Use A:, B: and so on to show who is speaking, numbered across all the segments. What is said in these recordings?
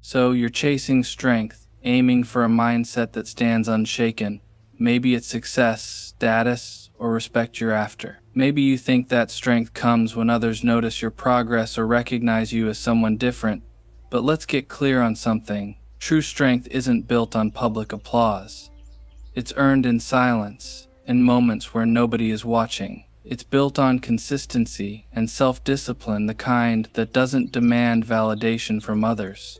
A: So you're chasing strength, aiming for a mindset that stands unshaken. Maybe it's success, status, or respect you're after. Maybe you think that strength comes when others notice your progress or recognize you as someone different. But let's get clear on something. True strength isn't built on public applause. It's earned in silence, in moments where nobody is watching. It's built on consistency and self-discipline, the kind that doesn't demand validation from others.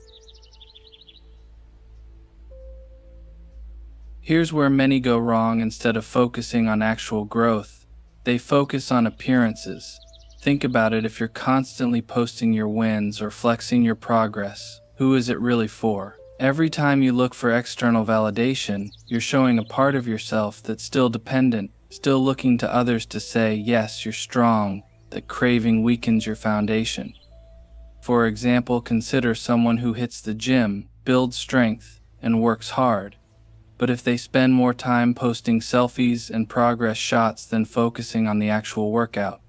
A: Here's where many go wrong. Instead of focusing on actual growth, they focus on appearances. Think about it. If you're constantly posting your wins or flexing your progress, who is it really for? Every time you look for external validation, you're showing a part of yourself that's still dependent, still looking to others to say, yes, you're strong. That craving weakens your foundation. For example, consider someone who hits the gym, builds strength, and works hard. But if they spend more time posting selfies and progress shots than focusing on the actual workout,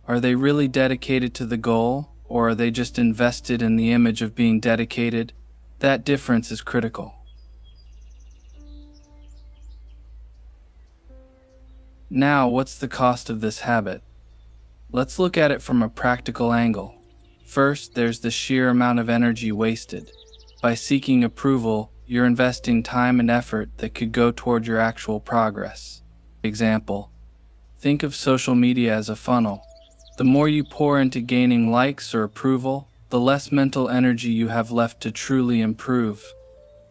A: are they really dedicated to the goal, or are they just invested in the image of being dedicated? That difference is critical. Now, what's the cost of this habit? Let's look at it from a practical angle. First, there's the sheer amount of energy wasted. By seeking approval, you're investing time and effort that could go toward your actual progress. Example: think of social media as a funnel. The more you pour into gaining likes or approval, the less mental energy you have left to truly improve.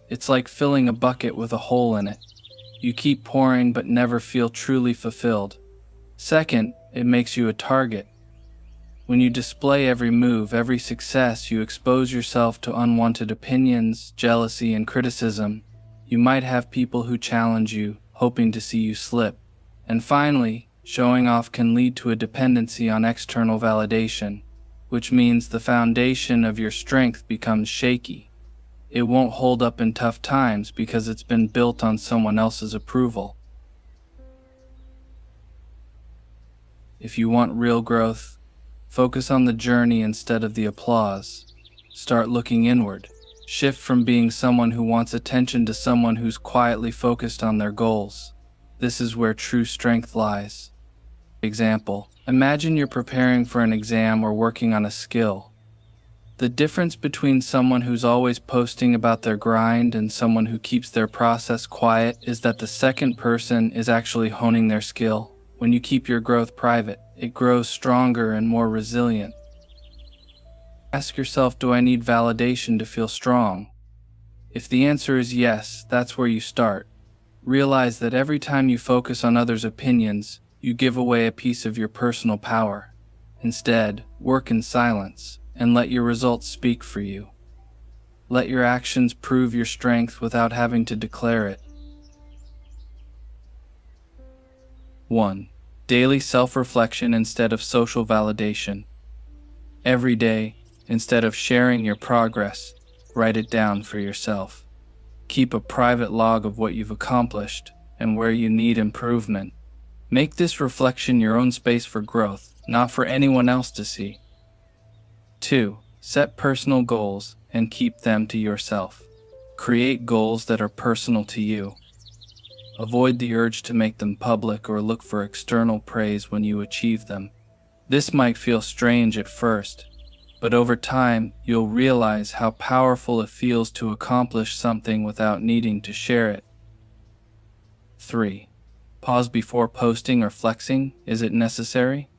A: It's like filling a bucket with a hole in it. You keep pouring but never feel truly fulfilled. Second, it makes you a target. When you display every move, every success, you expose yourself to unwanted opinions, jealousy, and criticism. You might have people who challenge you, hoping to see you slip. And finally, showing off can lead to a dependency on external validation, which means the foundation of your strength becomes shaky. It won't hold up in tough times because it's been built on someone else's approval. If you want real growth, focus on the journey instead of the applause. Start looking inward. Shift from being someone who wants attention to someone who's quietly focused on their goals. This is where true strength lies. Example: imagine you're preparing for an exam or working on a skill. The difference between someone who's always posting about their grind and someone who keeps their process quiet is that the second person is actually honing their skill. When you keep your growth private, it grows stronger and more resilient. Ask yourself, do I need validation to feel strong? If the answer is yes, that's where you start. Realize that every time you focus on others' opinions, you give away a piece of your personal power. Instead, work in silence and let your results speak for you. Let your actions prove your strength without having to declare it. 1. Daily self-reflection instead of social validation. Every day, instead of sharing your progress, write it down for yourself. Keep a private log of what you've accomplished and where you need improvement. Make this reflection your own space for growth, not for anyone else to see. 2. Set personal goals and keep them to yourself. Create goals that are personal to you. Avoid the urge to make them public or look for external praise when you achieve them. This might feel strange at first, but over time, you'll realize how powerful it feels to accomplish something without needing to share it. 3. Pause before posting or flexing. Is it necessary?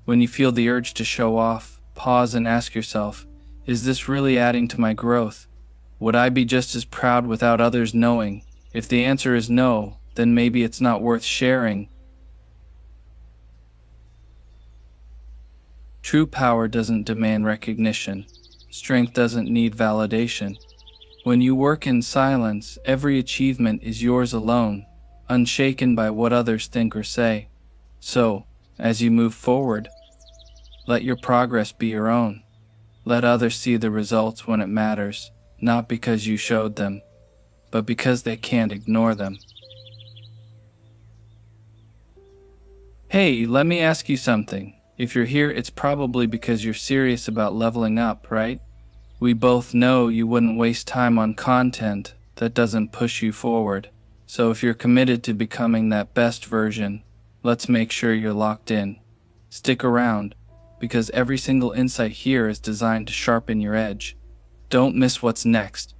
A: When you feel the urge to show off, pause and ask yourself, is this really adding to my growth? Would I be just as proud without others knowing? If the answer is no, then maybe it's not worth sharing. True power doesn't demand recognition. Strength doesn't need validation. When you work in silence, every achievement is yours alone, unshaken by what others think or say. So, as you move forward, let your progress be your own. Let others see the results when it matters, not because you showed them, but because they can't ignore them. Hey, let me ask you something. If you're here, it's probably because you're serious about leveling up, right? We both know you wouldn't waste time on content that doesn't push you forward. So if you're committed to becoming that best version, let's make sure you're locked in. Stick around, because every single insight here is designed to sharpen your edge. Don't miss what's next.